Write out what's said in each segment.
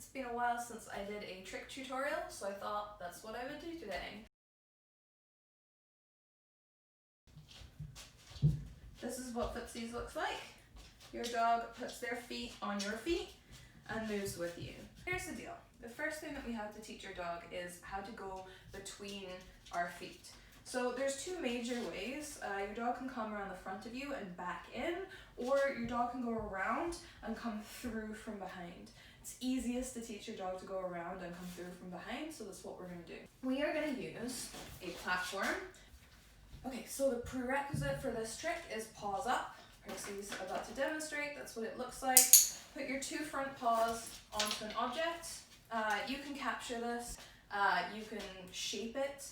It's been a while since I did a trick tutorial, so I thought that's what I would do today. This is what footsies looks like. Your dog puts their feet on your feet and moves with you. Here's the deal. The first thing that we have to teach your dog is how to go between our feet. So there's two major ways. Your dog can come around the front of you and back in, or your dog can go around and come through from behind. It's easiest to teach your dog to go around and come through from behind, so that's what we're going to do. We are going to use a platform. Okay, so the prerequisite for this trick is paws up. Percy's about to demonstrate. That's what it looks like. Put your two front paws onto an object. You can capture this. You can shape it,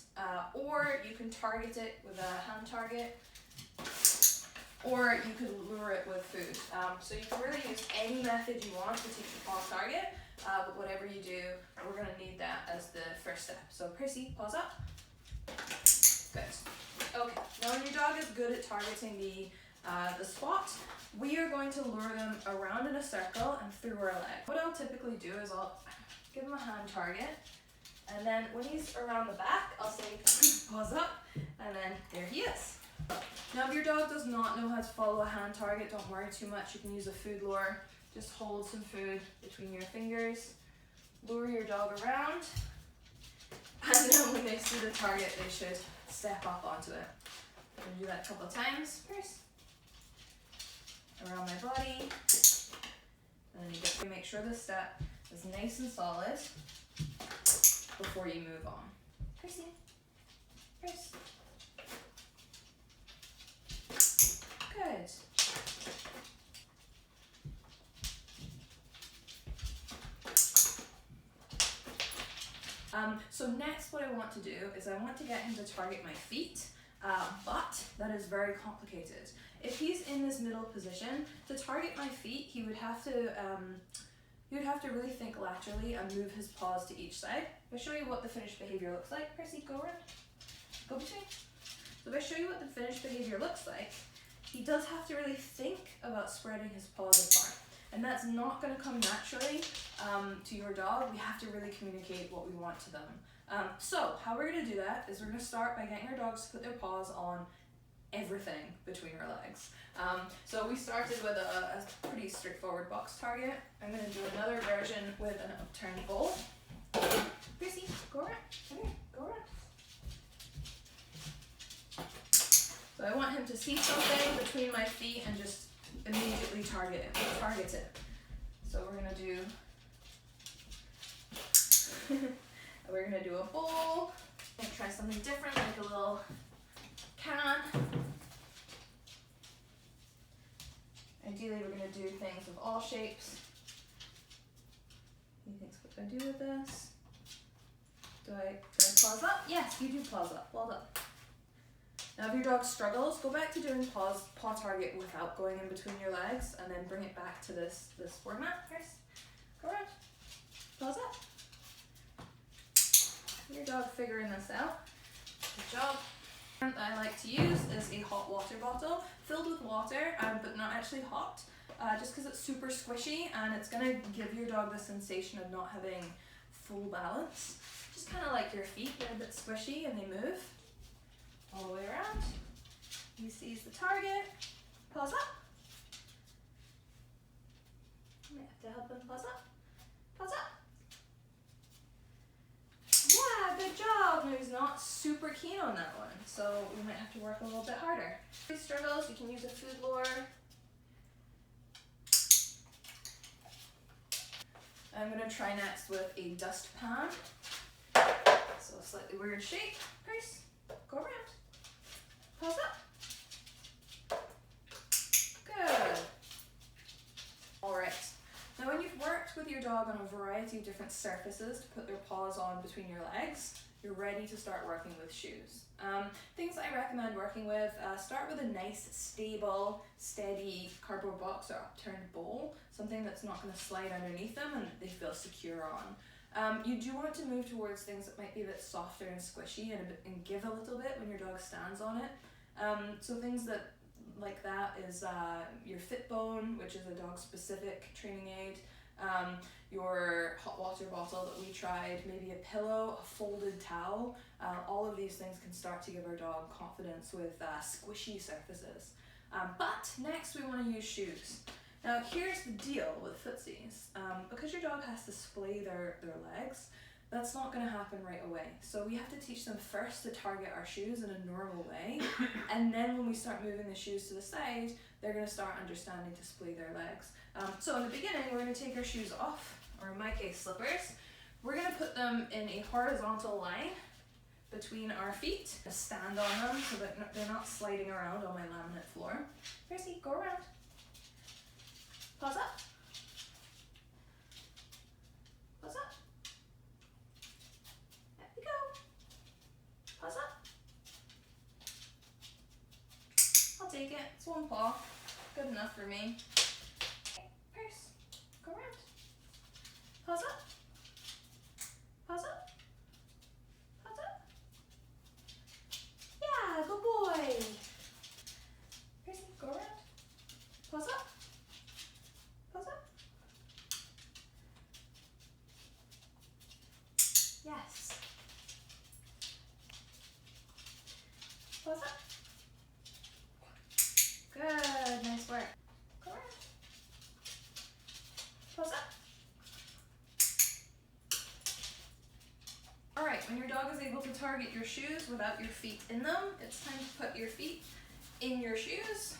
or you can target it with a hand target, or you could lure it with food. So you can really use any method you want to teach a paw target, but whatever you do, we're going to need that as the first step. So Percy, paws up. Good. Okay, now when your dog is good at targeting the spot, we are going to lure them around in a circle and through our leg. What I'll typically do is I'll give him a hand target, and then when he's around the back, I'll say, paws up, and then there he is. Now if your dog does not know how to follow a hand target, don't worry too much. You can use a food lure. Just hold some food between your fingers, lure your dog around, and then when they see the target, they should step up onto it. I'm going to do that a couple of times. First, around my body, and then you get to make sure the step is nice and solid before you move on. Percy, first. Good. So next what I want to do is I want to get him to target my feet, but that is very complicated. If he's in this middle position, to target my feet, he would have to really think laterally and move his paws to each side. I'll show you what the finished behavior looks like. Percy, go around. Go between. So if I show you what the finished behavior looks like, he does have to really think about spreading his paws apart. And that's not going to come naturally to your dog. We have to really communicate what we want to them. So how we're going to do that is we're going to start by getting our dogs to put their paws on everything between our legs. So we started with a pretty straightforward box target. I'm going to do another version with an upturned bowl. Percy, go around. Come here, go around. So I want him to see something between my feet and just immediately target it. So we're going to do a bowl. I'm going to try something different, like a little can. Ideally, we're going to do things of all shapes. He thinks, what do I do with this? Do I paws up? Yes, you do paws up. Well done. Now if your dog struggles, go back to doing paw target without going in between your legs, and then bring it back to this format first. Go around. Paws up. Your dog figuring this out. Good job. That I like to use is a hot water bottle filled with water, but not actually hot, just because it's super squishy and it's going to give your dog the sensation of not having full balance. Just kind of like your feet, they're a bit squishy and they move all the way around. He sees the target. Paws up. You might have to help him paws up. Paws up. Yeah, good job. No, he's not super keen on that one, so we might have to work a little bit harder. If he struggles, you can use a food lure. I'm going to try next with a dustpan. So a slightly weird shape. Percy, go around. Paws up. Good. Alright. Now when you've worked with your dog on a variety of different surfaces to put their paws on between your legs, you're ready to start working with shoes. Things I recommend working with, start with a nice, stable, steady cardboard box or upturned bowl, something that's not going to slide underneath them and they feel secure on. You do want to move towards things that might be a bit softer and squishy and give a little bit when your dog stands on it. So things that like that is your fit bone, which is a dog specific training aid. your hot water bottle that we tried, maybe a pillow, a folded towel. All of these things can start to give our dog confidence with squishy surfaces. But next we want to use shoes. Now here's the deal with footsies. Because your dog has to splay their legs, that's not going to happen right away. So we have to teach them first to target our shoes in a normal way, and then when we start moving the shoes to the side, they're going to start understanding to splay their legs. So in the beginning, we're going to take our shoes off, or in my case slippers. We're going to put them in a horizontal line between our feet, stand on them so that they're not sliding around on my laminate floor. Percy, go around. Pause up. Pause up. There we go. Pause up. I'll take it. It's one paw. Good enough for me. Okay, Percy, go around. Pause up. Pause up. Pause up. Yeah, good boy. Percy, go around. Pause up. Pause up. Yes. Pause up. Good, nice work. Go around. Pause up. Alright, when your dog is able to target your shoes without your feet in them, it's time to put your feet in your shoes.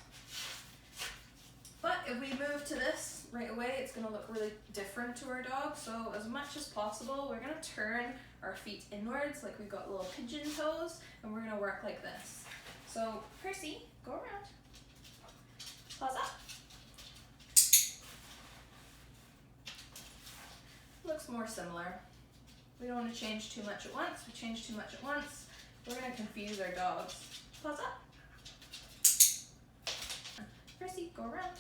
But if we move to this right away, it's going to look really different to our dog. So as much as possible, we're going to turn our feet inwards like we've got little pigeon toes, and we're going to work like this. So Percy, go around. Pause up. Looks more similar. We don't want to change too much at once. If we change too much at once, we're going to confuse our dogs. Pause up. Percy, go around.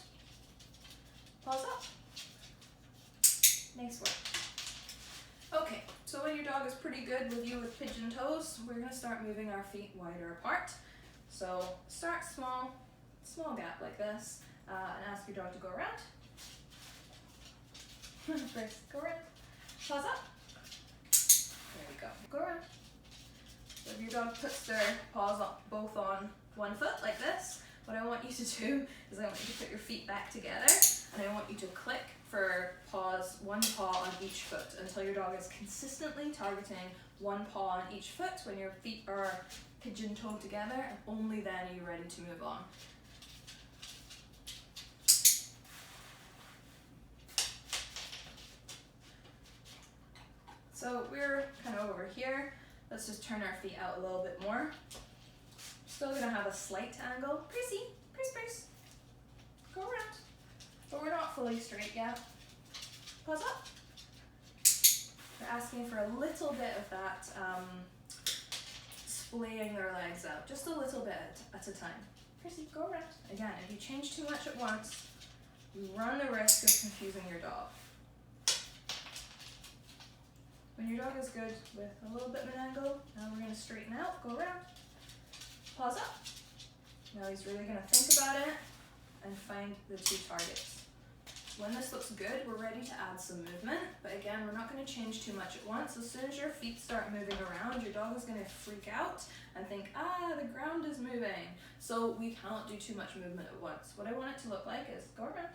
Pause up. Nice work. Okay, so when your dog is pretty good with you with pigeon toes, we're going to start moving our feet wider apart. So start small gap like this, and ask your dog to go around. First, go around. Pause up. There we go. Go around. So if your dog puts their paws up both on one foot like this, what I want you to do is I want you to put your feet back together, and I want you to click for paws, one paw on each foot until your dog is consistently targeting one paw on each foot when your feet are pigeon-toed together, and only then are you ready to move on. So we're kind of over here. Let's just turn our feet out a little bit more. Still gonna have a slight angle. Percy, Percy, go around. But we're not fully straight yet. Pause up. We're asking for a little bit of that splaying their legs out, just a little bit at a time. Percy, go around. Again, if you change too much at once, you run the risk of confusing your dog. When your dog is good with a little bit of an angle, now we're going to straighten out, go around, pause up. Now he's really going to think about it and find the two targets. When this looks good, we're ready to add some movement, but again, we're not going to change too much at once. As soon as your feet start moving around, your dog is going to freak out and think, the ground is moving. So we can't do too much movement at once. What I want it to look like is go around,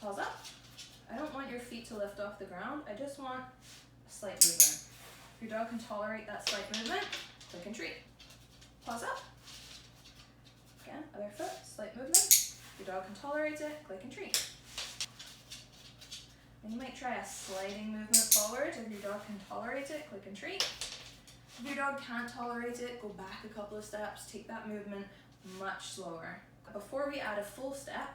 pause up. I don't want your feet to lift off the ground. I just want a slight movement. If your dog can tolerate that slight movement, click and treat. Pause up. Again, other foot, slight movement. If your dog can tolerate it, click and treat. And you might try a sliding movement forward. If your dog can tolerate it, click and treat. If your dog can't tolerate it, go back a couple of steps, take that movement much slower. Before we add a full step,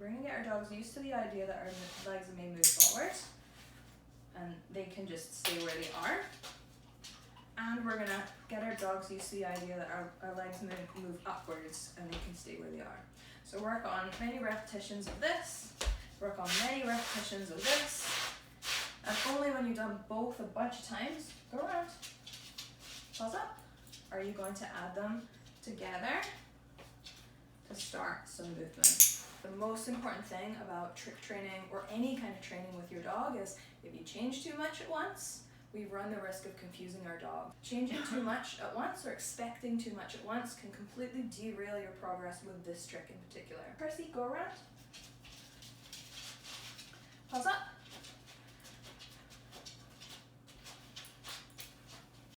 we're going to get our dogs used to the idea that our legs may move forward and they can just stay where they are. And we're going to get our dogs used to the idea that our legs move upwards and they can stay where they are. So work on many repetitions of this, work on many repetitions of this, and only when you've done both a bunch of times, go around, pause up. Are you going to add them together to start some movement? The most important thing about trick training or any kind of training with your dog is if you change too much at once, we run the risk of confusing our dog. Changing too much at once or expecting too much at once can completely derail your progress with this trick in particular. Percy, go around.